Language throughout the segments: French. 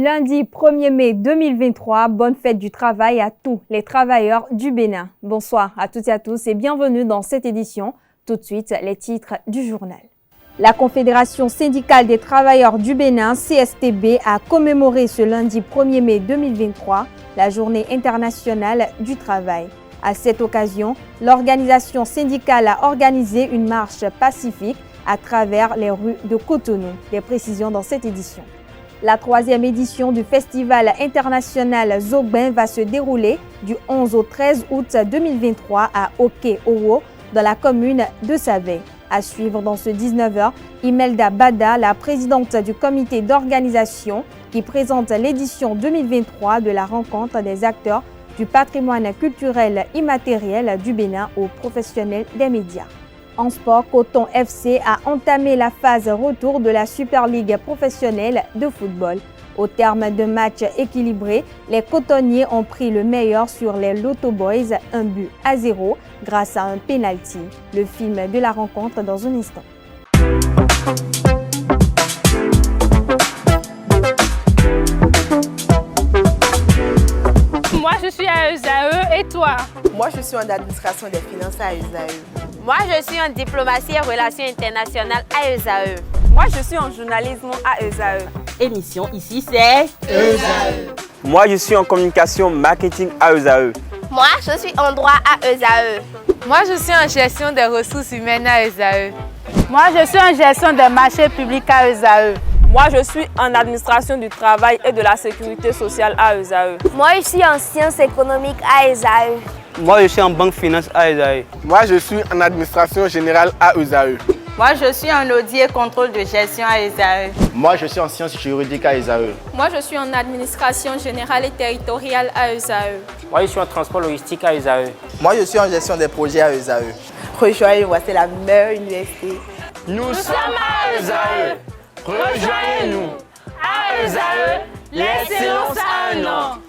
Lundi 1er mai 2023, bonne fête du travail à tous les travailleurs du Bénin. Bonsoir à toutes et à tous et bienvenue dans cette édition. Tout de suite, les titres du journal. La Confédération syndicale des travailleurs du Bénin, CSTB, a commémoré ce lundi 1er mai 2023 la Journée internationale du travail. À cette occasion, l'organisation syndicale a organisé une marche pacifique à travers les rues de Cotonou. Des précisions dans cette édition. La 3e édition du Festival international Zogbin va se dérouler du 11 au 13 août 2023 à Oké-Owo, dans la commune de Saveille. À suivre dans ce 19h, Imelda Bada, la présidente du comité d'organisation, qui présente l'édition 2023 de la rencontre des acteurs du patrimoine culturel immatériel du Bénin aux professionnels des médias. En sport, Coton FC a entamé la phase retour de la Super League professionnelle de football. Au terme de matchs équilibrés, les cotonniers ont pris le meilleur sur les Lotto Boys, 1-0 grâce à un penalty. Le film de la rencontre dans un instant. Moi, je suis à ESAE et toi? Moi, je suis en administration des finances à ESAE. Moi, je suis en diplomatie et relations internationales à ESAE. Moi, je suis en journalisme à ESAE. Émission ici, c'est ESAE. Moi, je suis en communication marketing à ESAE. Moi, je suis en droit à ESAE. Moi, je suis en gestion des ressources humaines à ESAE. Moi, je suis en gestion des marchés publics à ESAE. Moi, je suis en administration du travail et de la sécurité sociale à ESAE. Moi, je suis en sciences économiques à ESAE. Moi, je suis en banque finance à ESAE. Moi, je suis en administration générale à ESAE. Moi, je suis en audit et contrôle de gestion à ESAE. Moi, je suis en sciences juridiques à ESAE. Moi, je suis en administration générale et territoriale à ESAE. Moi, je suis en transport logistique à ESAE. Moi, je suis en gestion des projets à ESAE. Rejoignez-moi, c'est la meilleure université. Nous sommes à ESAE. Rejoignez-nous. À ESAE, l'excellence à un an.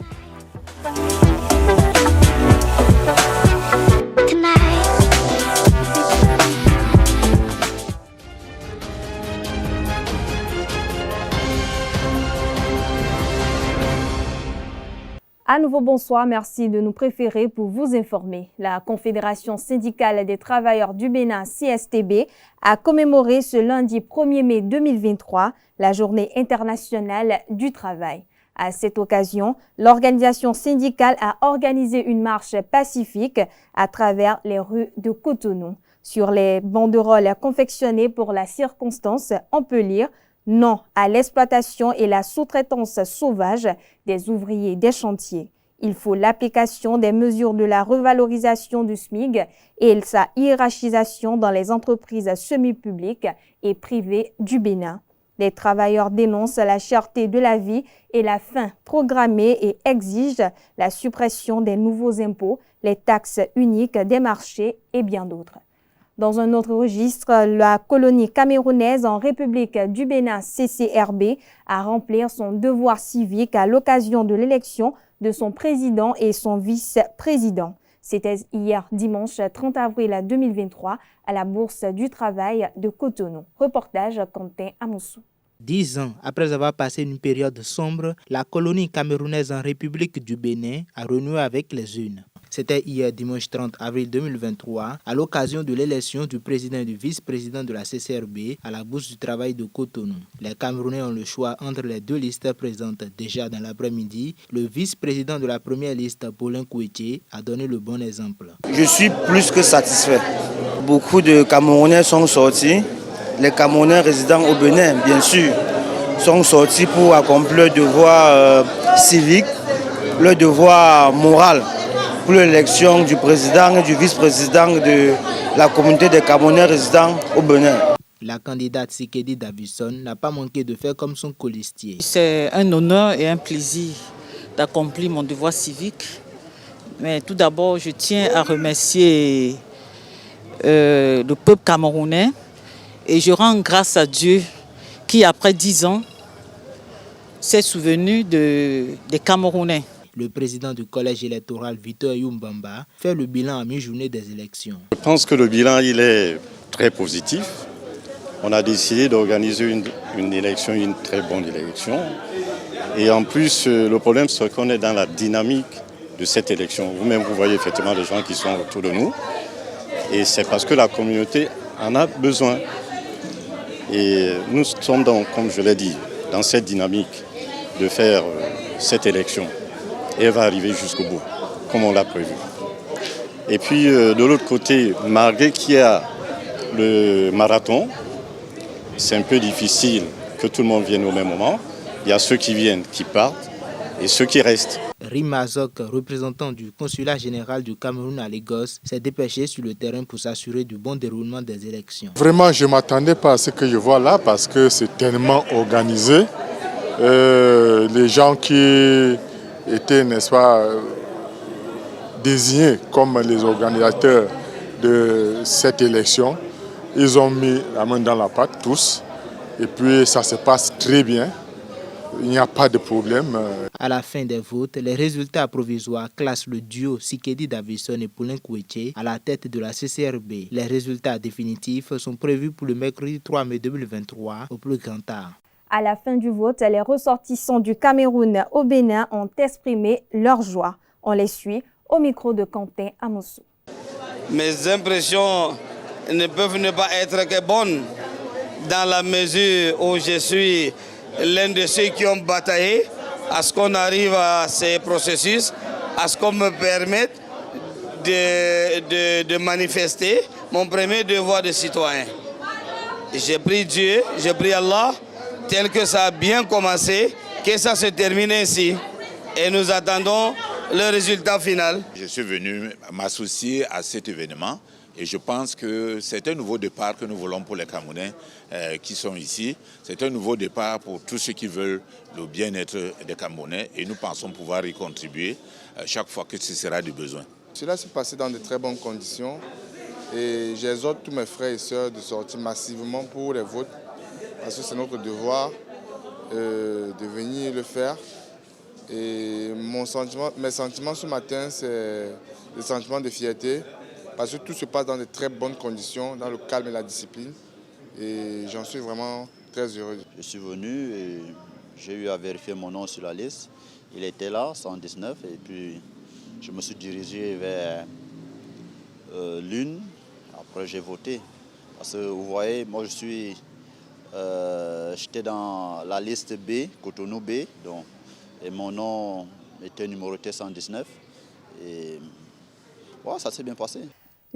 À nouveau, bonsoir. Merci de nous préférer pour vous informer. La Confédération syndicale des travailleurs du Bénin, CSTB, a commémoré ce lundi 1er mai 2023 la Journée internationale du travail. À cette occasion, l'organisation syndicale a organisé une marche pacifique à travers les rues de Cotonou. Sur les banderoles confectionnées pour la circonstance, on peut lire « Non à l'exploitation et la sous-traitance sauvage des ouvriers des chantiers ». Il faut l'application des mesures de la revalorisation du SMIC et sa hiérarchisation dans les entreprises semi-publiques et privées du Bénin. Les travailleurs dénoncent la cherté de la vie et la faim programmée et exigent la suppression des nouveaux impôts, les taxes uniques des marchés et bien d'autres. Dans un autre registre, la colonie camerounaise en République du Bénin, CCRB, a rempli son devoir civique à l'occasion de l'élection de son président et son vice-président. C'était hier dimanche 30 avril 2023 à la Bourse du Travail de Cotonou. Reportage Quentin Amoussou. 10 ans après avoir passé une période sombre, la colonie camerounaise en République du Bénin a renoué avec les urnes. C'était hier dimanche 30 avril 2023 à l'occasion de l'élection du président et du vice-président de la CCRB à la Bourse du Travail de Cotonou. Les Camerounais ont le choix entre les deux listes présentes déjà dans l'après-midi. Le vice-président de la première liste, Paulin Kouetier, a donné le bon exemple. Je suis plus que satisfait. Beaucoup de Camerounais sont sortis. Les Camerounais résidant au Bénin, bien sûr, sont sortis pour accomplir le devoir civique, le devoir moral pour l'élection du président et du vice-président de la communauté des Camerounais résidant au Bénin. La candidate Sikedi Davison n'a pas manqué de faire comme son colistier. C'est un honneur et un plaisir d'accomplir mon devoir civique. Mais tout d'abord, je tiens à remercier le peuple camerounais. Et je rends grâce à Dieu qui, après 10 ans, s'est souvenu des Camerounais. Le président du collège électoral, Victor Yumbamba, fait le bilan à mi-journée des élections. Je pense que le bilan il est très positif. On a décidé d'organiser une élection, une très bonne élection. Et en plus, le problème, c'est qu'on est dans la dynamique de cette élection. Vous-même, vous voyez effectivement les gens qui sont autour de nous. Et c'est parce que la communauté en a besoin. Et nous sommes donc, comme je l'ai dit, dans cette dynamique de faire cette élection. Et elle va arriver jusqu'au bout, comme on l'a prévu. Et puis, de l'autre côté, malgré qu'il y a le marathon, c'est un peu difficile que tout le monde vienne au même moment. Il y a ceux qui viennent, qui partent, et ceux qui restent. Rima Zok, représentant du consulat général du Cameroun à Lagos, s'est dépêché sur le terrain pour s'assurer du bon déroulement des élections. Vraiment, je ne m'attendais pas à ce que je vois là parce que c'est tellement organisé. Les gens qui étaient, n'est-ce pas, désignés comme les organisateurs de cette élection, ils ont mis la main dans la pâte, tous, et puis ça se passe très bien. Il n'y a pas de problème. À la fin des votes, les résultats provisoires classent le duo Sikedi Davison et Poulin Koueche à la tête de la CCRB. Les résultats définitifs sont prévus pour le mercredi 3 mai 2023 au plus grand tard. À la fin du vote, les ressortissants du Cameroun au Bénin ont exprimé leur joie. On les suit au micro de Quentin Amoussou. Mes impressions ne peuvent ne pas être que bonnes dans la mesure où je suis l'un de ceux qui ont bataillé à ce qu'on arrive à ces processus, à ce qu'on me permette de manifester mon premier devoir de citoyen. J'ai pris Dieu, j'ai pris Allah, tel que ça a bien commencé, que ça se termine ainsi. Et nous attendons le résultat final. Je suis venu m'associer à cet événement. Et je pense que c'est un nouveau départ que nous voulons pour les Camerounais qui sont ici. C'est un nouveau départ pour tous ceux qui veulent le bien-être des Camerounais et nous pensons pouvoir y contribuer chaque fois que ce sera du besoin. Cela s'est passé dans de très bonnes conditions et j'exhorte tous mes frères et sœurs de sortir massivement pour les votes parce que c'est notre devoir de venir le faire. Et mes sentiments ce matin, c'est le sentiment de fierté. Parce que tout se passe dans de très bonnes conditions, dans le calme et la discipline. Et j'en suis vraiment très heureux. Je suis venu et j'ai eu à vérifier mon nom sur la liste. Il était là, 119, et puis je me suis dirigé vers l'une. Après, j'ai voté. Parce que vous voyez, moi j'étais dans la liste B, Cotonou B, donc, et mon nom était numéroté 119. Et ouais, ça s'est bien passé.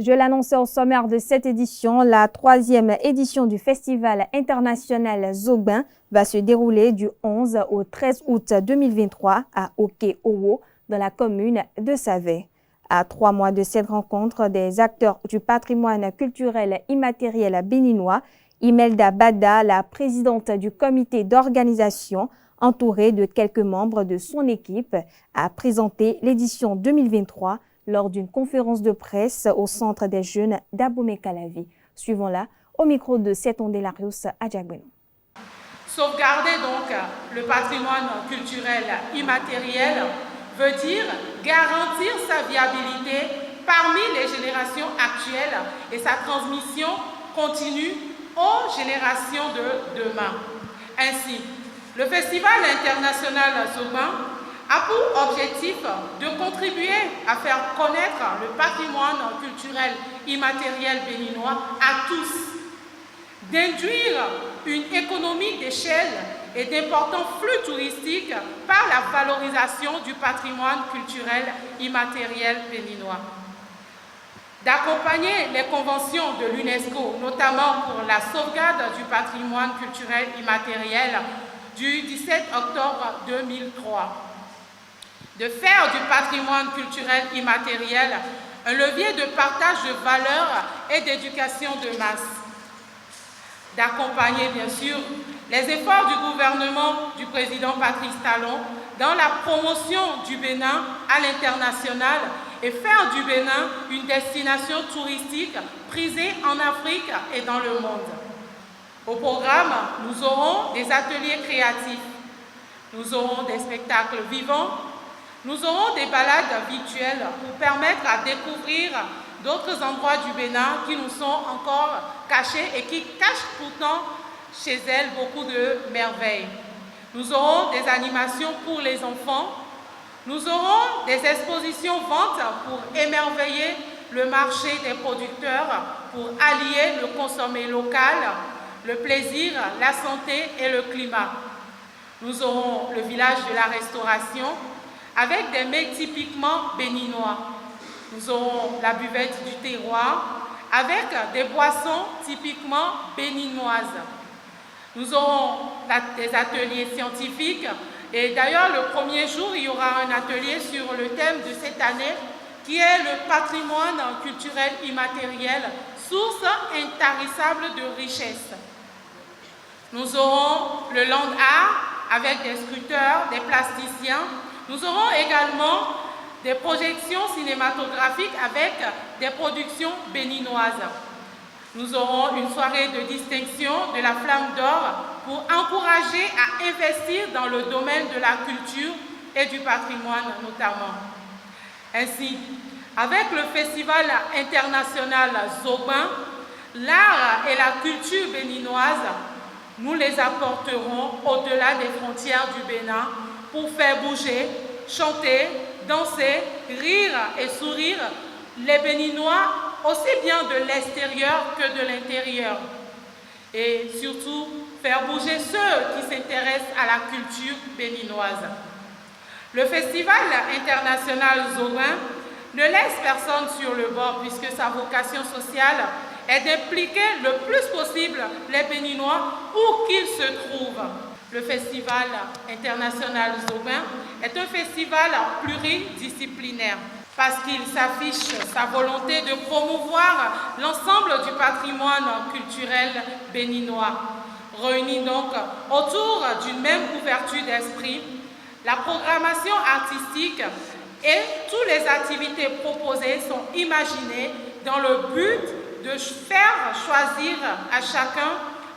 Je l'annonçais au sommaire de cette édition, la 3e édition du Festival international Zogbin va se dérouler du 11 au 13 août 2023 à Oké-Owo, dans la commune de Savè. À 3 mois de cette rencontre, des acteurs du patrimoine culturel immatériel béninois, Imelda Bada, la présidente du comité d'organisation, entourée de quelques membres de son équipe, a présenté l'édition 2023 lors d'une conférence de presse au Centre des Jeunes d'Abomey-Calavi. Suivons-la au micro de Seton Delarius à Djagbenou. Sauvegarder donc le patrimoine culturel immatériel veut dire garantir sa viabilité parmi les générations actuelles et sa transmission continue aux générations de demain. Ainsi, le Festival international Zogbin a pour objectif de contribuer à faire connaître le patrimoine culturel immatériel béninois à tous, d'induire une économie d'échelle et d'importants flux touristiques par la valorisation du patrimoine culturel immatériel béninois, d'accompagner les conventions de l'UNESCO, notamment pour la sauvegarde du patrimoine culturel immatériel du 17 octobre 2003, de faire du patrimoine culturel immatériel un levier de partage de valeurs et d'éducation de masse, d'accompagner bien sûr les efforts du gouvernement du président Patrice Talon dans la promotion du Bénin à l'international et faire du Bénin une destination touristique prisée en Afrique et dans le monde. Au programme, nous aurons des ateliers créatifs, nous aurons des spectacles vivants, nous aurons des balades virtuelles pour permettre à découvrir d'autres endroits du Bénin qui nous sont encore cachés et qui cachent pourtant chez elles beaucoup de merveilles. Nous aurons des animations pour les enfants. Nous aurons des expositions ventes pour émerveiller le marché des producteurs, pour allier le consommé local, le plaisir, la santé et le climat. Nous aurons le village de la restauration avec des mets typiquement béninois. Nous aurons la buvette du terroir avec des boissons typiquement béninoises. Nous aurons des ateliers scientifiques et d'ailleurs le premier jour, il y aura un atelier sur le thème de cette année qui est le patrimoine culturel immatériel, source intarissable de richesse. Nous aurons le land art avec des sculpteurs, des plasticiens. Nous aurons également des projections cinématographiques avec des productions béninoises. Nous aurons une soirée de distinction de la Flamme d'Or pour encourager à investir dans le domaine de la culture et du patrimoine notamment. Ainsi, avec le Festival international Zogbin, l'art et la culture béninoise, nous les apporterons au-delà des frontières du Bénin pour faire bouger, chanter, danser, rire et sourire les Béninois aussi bien de l'extérieur que de l'intérieur. Et surtout, faire bouger ceux qui s'intéressent à la culture béninoise. Le Festival international Zogbin ne laisse personne sur le bord puisque sa vocation sociale est d'impliquer le plus possible les Béninois où qu'ils se trouvent. Le Festival international Zogbin est un festival pluridisciplinaire parce qu'il s'affiche sa volonté de promouvoir l'ensemble du patrimoine culturel béninois. Réunis donc autour d'une même ouverture d'esprit, la programmation artistique et toutes les activités proposées sont imaginées dans le but de faire choisir à chacun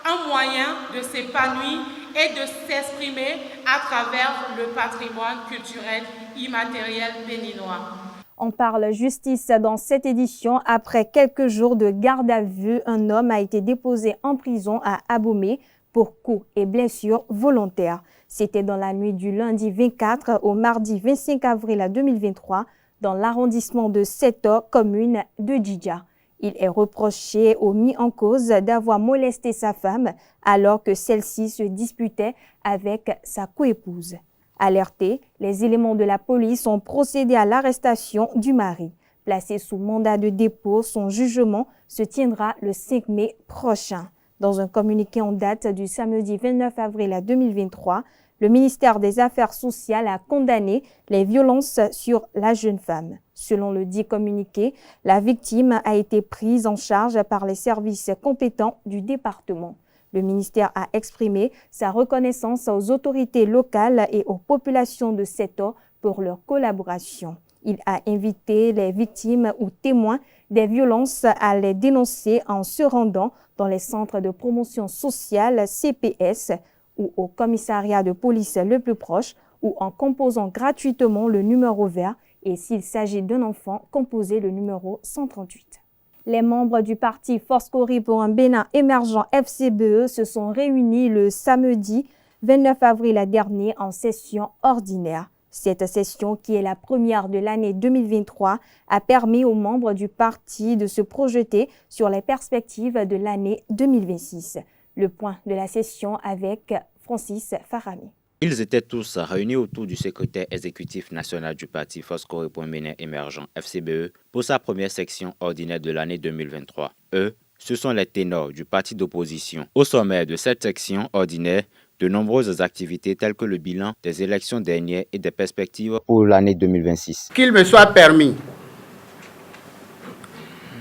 un moyen de s'épanouir et de s'exprimer à travers le patrimoine culturel immatériel béninois. On parle justice dans cette édition. Après quelques jours de garde à vue, un homme a été déposé en prison à Abomey pour coups et blessures volontaires. C'était dans la nuit du lundi 24 au mardi 25 avril 2023 dans l'arrondissement de Seto, commune de Djidja. Il est reproché au mis en cause d'avoir molesté sa femme alors que celle-ci se disputait avec sa coépouse. Alertés, les éléments de la police ont procédé à l'arrestation du mari. Placé sous mandat de dépôt, son jugement se tiendra le 5 mai prochain. Dans un communiqué en date du samedi 29 avril 2023, le ministère des Affaires sociales a condamné les violences sur la jeune femme. Selon le dit communiqué, la victime a été prise en charge par les services compétents du département. Le ministère a exprimé sa reconnaissance aux autorités locales et aux populations de Seto pour leur collaboration. Il a invité les victimes ou témoins des violences à les dénoncer en se rendant dans les centres de promotion sociale CPS ou au commissariat de police le plus proche ou en composant gratuitement le numéro vert et s'il s'agit d'un enfant, composez le numéro 138. Les membres du parti Force-Cori pour un Bénin émergent FCBE se sont réunis le samedi 29 avril dernier en session ordinaire. Cette session, qui est la première de l'année 2023, a permis aux membres du parti de se projeter sur les perspectives de l'année 2026. Le point de la session avec Francis Farami. Ils étaient tous réunis autour du secrétaire exécutif national du parti Force-Cori pour un Bénin émergent FCBE pour sa première section ordinaire de l'année 2023. Eux, ce sont les ténors du parti d'opposition. Au sommet de cette section ordinaire, de nombreuses activités telles que le bilan des élections dernières et des perspectives pour l'année 2026. Qu'il me soit permis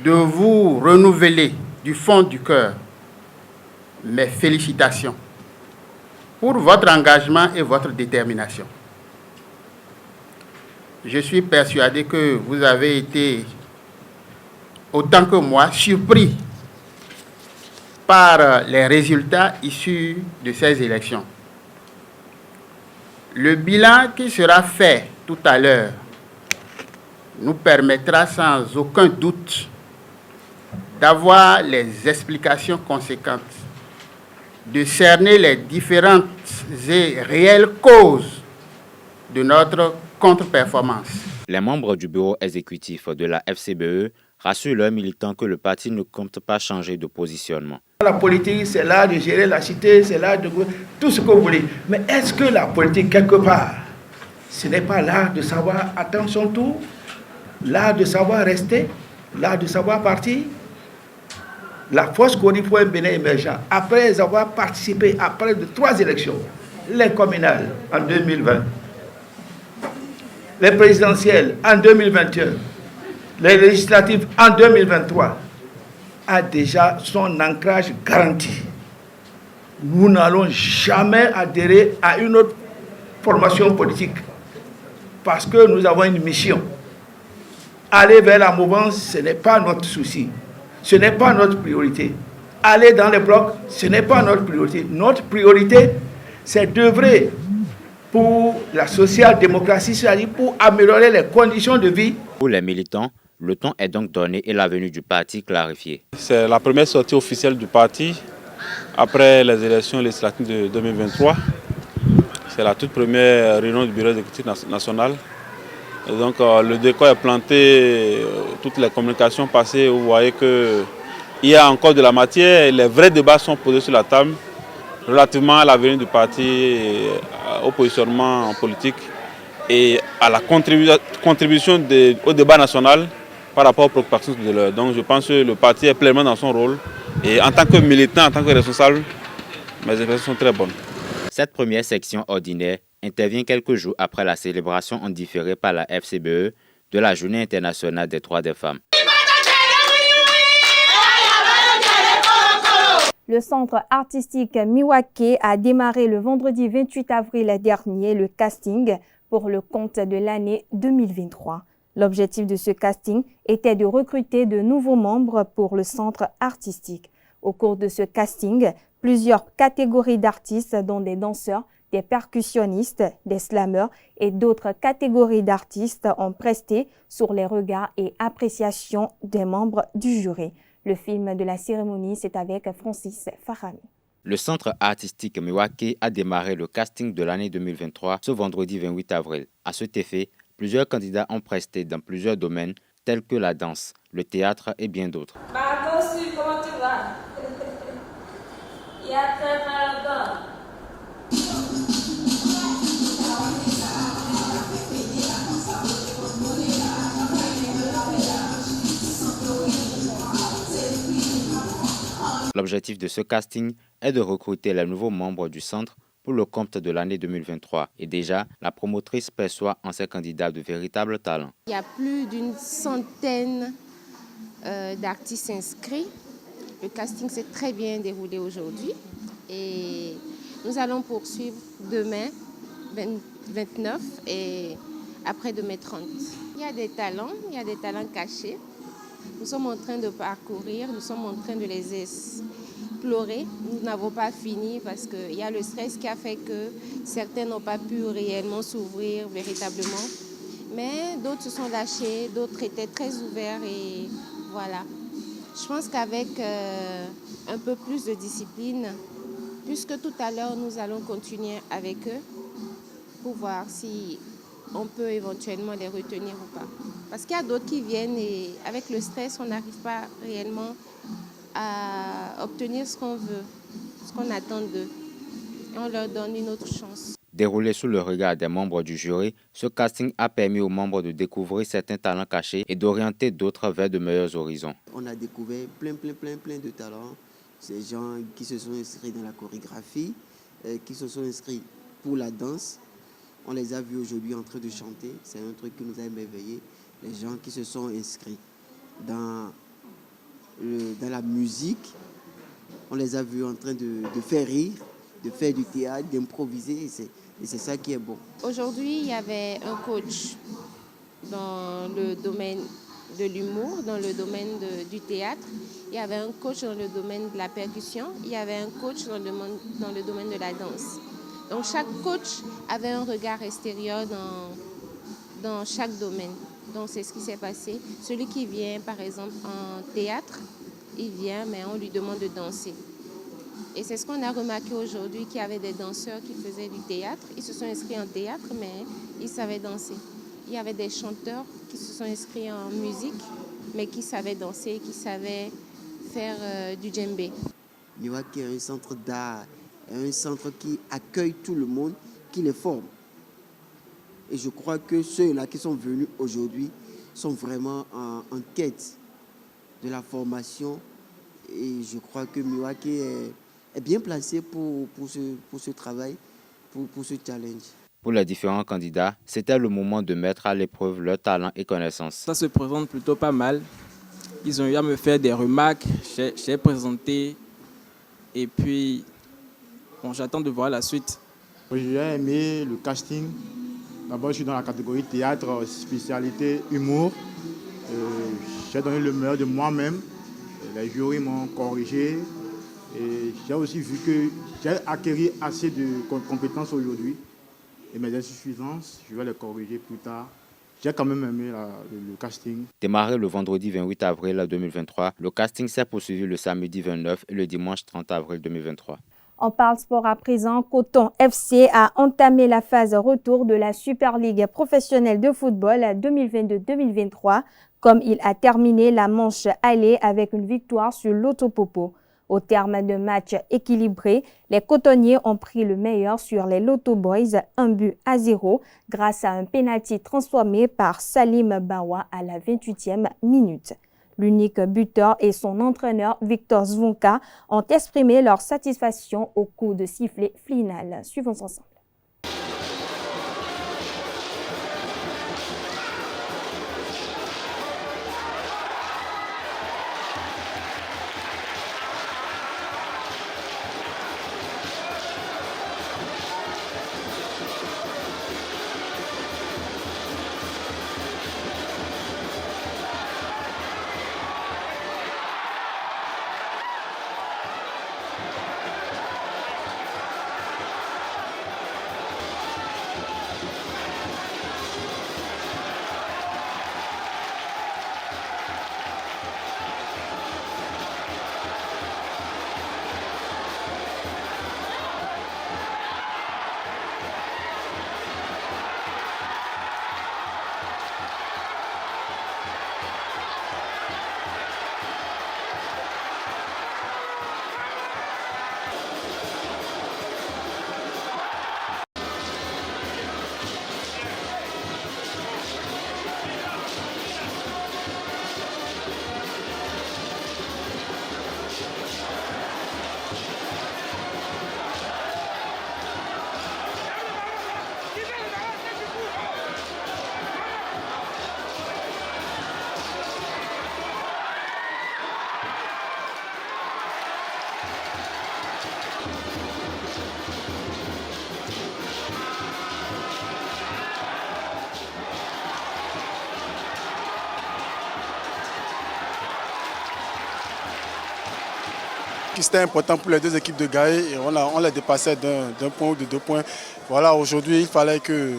de vous renouveler du fond du cœur mes félicitations pour votre engagement et votre détermination. Je suis persuadé que vous avez été, autant que moi, surpris par les résultats issus de ces élections. Le bilan qui sera fait tout à l'heure nous permettra sans aucun doute d'avoir les explications conséquentes de cerner les différentes et réelles causes de notre contre-performance. Les membres du bureau exécutif de la FCBE rassurent leurs militants que le parti ne compte pas changer de positionnement. La politique, c'est là de gérer la cité, c'est là de tout ce que vous voulez. Mais est-ce que la politique, quelque part, ce n'est pas l'art de savoir attendre son tour, l'art de savoir rester, l'art de savoir partir? La force qu'on dit pour un Bénin émergent, après avoir participé à près de 3 élections, les communales en 2020, les présidentielles en 2021, les législatives en 2023, a déjà son ancrage garanti. Nous n'allons jamais adhérer à une autre formation politique parce que nous avons une mission. Aller vers la mouvance, ce n'est pas notre souci. Ce n'est pas notre priorité. Aller dans les blocs, ce n'est pas notre priorité. Notre priorité, c'est d'œuvrer pour la social-démocratie, c'est-à-dire pour améliorer les conditions de vie. Pour les militants, le ton est donc donné et l'avenue du parti clarifiée. C'est la première sortie officielle du parti après les élections législatives de 2023. C'est la toute première réunion du bureau exécutif national. Et donc le décor est planté, toutes les communications passées, vous voyez qu'il y a encore de la matière et les vrais débats sont posés sur la table relativement à l'avenir du parti, au positionnement politique et à la contribution au débat national par rapport aux préoccupations de l'heure. Donc je pense que le parti est pleinement dans son rôle et en tant que militant, en tant que responsable, mes impressions sont très bonnes. Cette première section ordinaire intervient quelques jours après la célébration en différé par la FCBE de la Journée internationale des droits des femmes. Le centre artistique Miwake a démarré le vendredi 28 avril dernier le casting pour le compte de l'année 2023. L'objectif de ce casting était de recruter de nouveaux membres pour le centre artistique. Au cours de ce casting, plusieurs catégories d'artistes, dont des danseurs, des percussionnistes, des slameurs et d'autres catégories d'artistes ont presté sur les regards et appréciations des membres du jury. Le film de la cérémonie, c'est avec Francis Farami. Le centre artistique Miwake a démarré le casting de l'année 2023 ce vendredi 28 avril. À cet effet, plusieurs candidats ont presté dans plusieurs domaines tels que la danse, le théâtre et bien d'autres. Comment tu vas? Il y a très longtemps. L'objectif de ce casting est de recruter les nouveaux membres du centre pour le compte de l'année 2023. Et déjà, la promotrice perçoit en ces candidats de véritables talents. Il y a plus d'une centaine d'artistes inscrits. Le casting s'est très bien déroulé aujourd'hui et nous allons poursuivre demain 29 et après-demain 30. Il y a des talents cachés. Nous sommes en train de parcourir, nous sommes en train de les explorer. Nous n'avons pas fini parce qu'il y a le stress qui a fait que certains n'ont pas pu réellement s'ouvrir véritablement. Mais d'autres se sont lâchés, d'autres étaient très ouverts et voilà. Je pense qu'avec un peu plus de discipline, puisque tout à l'heure nous allons continuer avec eux pour voir si on peut éventuellement les retenir ou pas. Parce qu'il y a d'autres qui viennent et avec le stress, on n'arrive pas réellement à obtenir ce qu'on veut, ce qu'on attend d'eux. Et on leur donne une autre chance. Déroulé sous le regard des membres du jury, ce casting a permis aux membres de découvrir certains talents cachés et d'orienter d'autres vers de meilleurs horizons. On a découvert plein de talents. Ces gens qui se sont inscrits dans la chorégraphie, qui se sont inscrits pour la danse. On les a vus aujourd'hui en train de chanter. C'est un truc qui nous a émerveillés. Les gens qui se sont inscrits dans la musique, on les a vus en train de faire rire, de faire du théâtre, d'improviser. Et c'est ça qui est bon. Aujourd'hui, il y avait un coach dans le domaine de l'humour, dans le domaine du théâtre. Il y avait un coach dans le domaine de la percussion. Il y avait un coach dans le domaine de la danse. Donc chaque coach avait un regard extérieur dans chaque domaine. Donc c'est ce qui s'est passé. Celui qui vient par exemple en théâtre, il vient mais on lui demande de danser. Et c'est ce qu'on a remarqué aujourd'hui, qu'il y avait des danseurs qui faisaient du théâtre. Ils se sont inscrits en théâtre, mais ils savaient danser. Il y avait des chanteurs qui se sont inscrits en musique, mais qui savaient danser, qui savaient faire du djembé. Milwaukee est un centre d'art, un centre qui accueille tout le monde, qui les forme. Et je crois que ceux-là qui sont venus aujourd'hui sont vraiment en quête de la formation. Et je crois que Milwaukee est bien placé pour ce travail, pour ce challenge. Pour les différents candidats, c'était le moment de mettre à l'épreuve leur talent et connaissances. Ça se présente plutôt pas mal. Ils ont eu à me faire des remarques, j'ai présenté et puis bon, j'attends de voir la suite. J'ai aimé le casting. D'abord, je suis dans la catégorie théâtre, spécialité humour. J'ai donné le meilleur de moi-même. Les jurys m'ont corrigé. Et j'ai aussi vu que j'ai acquis assez de compétences aujourd'hui. Et mes insuffisances, je vais les corriger plus tard. J'ai quand même aimé le casting. Démarré le vendredi 28 avril 2023, le casting s'est poursuivi le samedi 29 et le dimanche 30 avril 2023. On parle sport à présent. Coton FC a entamé la phase retour de la Super Ligue professionnelle de football 2022-2023, comme il a terminé la manche aller avec une victoire sur l'Autopopo. Au terme d'un match équilibré, les cotonniers ont pris le meilleur sur les Lotto Boys, 1-0, grâce à un pénalty transformé par Salim Bawa à la 28e minute. L'unique buteur et son entraîneur Victor Zvonka ont exprimé leur satisfaction au coup de sifflet final. Suivons ensemble. C'était important pour les deux équipes de gagner et on les dépassait d'un point ou de 2 points. Voilà, aujourd'hui, il fallait que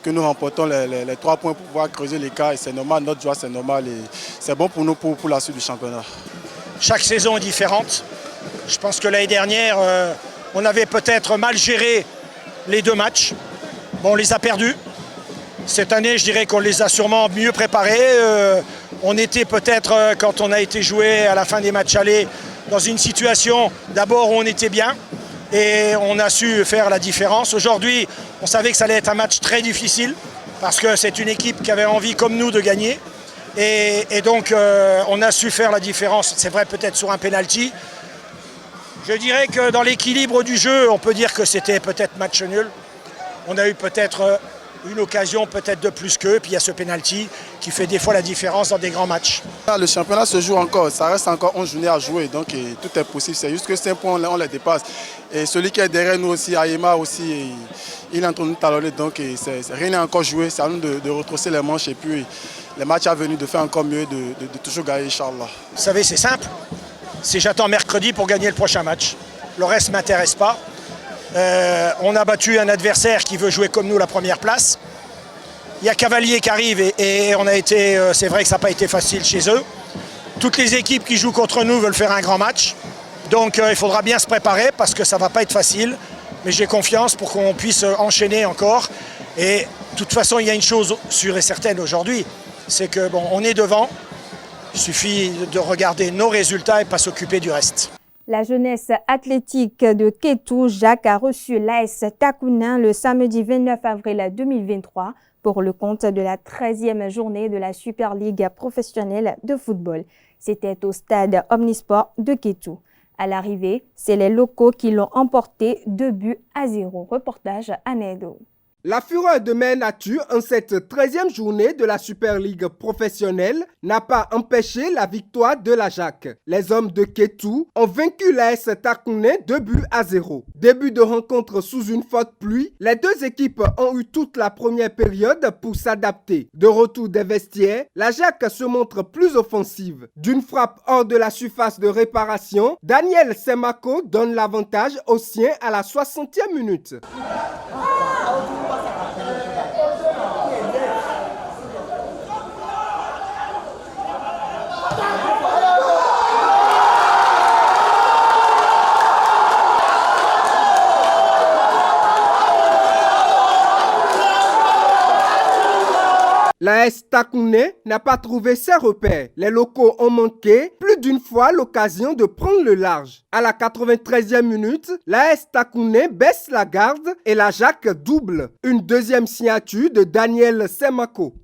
nous remportons les 3 points pour pouvoir creuser l'écart et c'est normal, notre joie c'est normal et c'est bon pour nous pour la suite du championnat. Chaque saison est différente. Je pense que l'année dernière, on avait peut-être mal géré les 2 matchs. Bon, on les a perdus. Cette année, je dirais qu'on les a sûrement mieux préparés. On était peut-être, quand on a été joué à la fin des matchs allés, dans une situation d'abord où on était bien et on a su faire la différence. Aujourd'hui, on savait que ça allait être un match très difficile parce que c'est une équipe qui avait envie comme nous de gagner et donc on a su faire la différence. C'est vrai peut-être sur un penalty. Je dirais que dans l'équilibre du jeu, on peut dire que c'était peut-être match nul. On a eu peut-être une occasion peut-être de plus qu'eux, puis il y a ce penalty qui fait des fois la différence dans des grands matchs. Le championnat se joue encore, ça reste encore 11 journées à jouer, donc tout est possible, c'est juste que 5 points on les dépasse. Et celui qui est derrière nous aussi, Aïma aussi, il est en train de nous talonner, donc rien n'est encore joué, c'est à nous de retrousser les manches et puis les matchs à venir de faire encore mieux, de toujours gagner, Inch'Allah. Vous savez, c'est simple, c'est j'attends mercredi pour gagner le prochain match, le reste ne m'intéresse pas. On a battu un adversaire qui veut jouer comme nous la première place. Il y a Cavalier qui arrive et on a été, c'est vrai que ça n'a pas été facile chez eux. Toutes les équipes qui jouent contre nous veulent faire un grand match. Donc il faudra bien se préparer parce que ça ne va pas être facile. Mais j'ai confiance pour qu'on puisse enchaîner encore. Et de toute façon, il y a une chose sûre et certaine aujourd'hui, c'est que bon, on est devant. Il suffit de regarder nos résultats et pas s'occuper du reste. La jeunesse athlétique de Kétou, Jacques, a reçu l'AS Takounin le samedi 29 avril 2023 pour le compte de la 13e journée de la Super Ligue professionnelle de football. C'était au stade Omnisport de Kétou. À l'arrivée, c'est les locaux qui l'ont emporté 2-0. Reportage à Nedo. La fureur de Mère Nature en cette 13e journée de la Super League professionnelle n'a pas empêché la victoire de la Jacques. Les hommes de Kétou ont vaincu l'AS Takounin 2-0. Début de rencontre sous une forte pluie, les deux équipes ont eu toute la première période pour s'adapter. De retour des vestiaires, la Jacques se montre plus offensive. D'une frappe hors de la surface de réparation, Daniel Semako donne l'avantage aux siens à la 60e minute. L'AS Takounin n'a pas trouvé ses repères. Les locaux ont manqué plus d'une fois l'occasion de prendre le large. À la 93e minute, l'AS Takounin baisse la garde et la Jacques double. Une deuxième signature de Daniel Semako.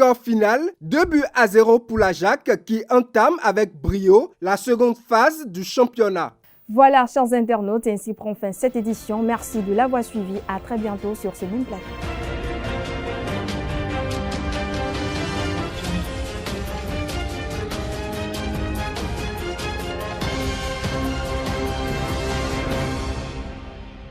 Score final, 2-0 pour la Jacques qui entame avec brio la seconde phase du championnat. Voilà, chers internautes, ainsi prend fin cette édition. Merci de l'avoir suivi. À très bientôt sur ce même plateau.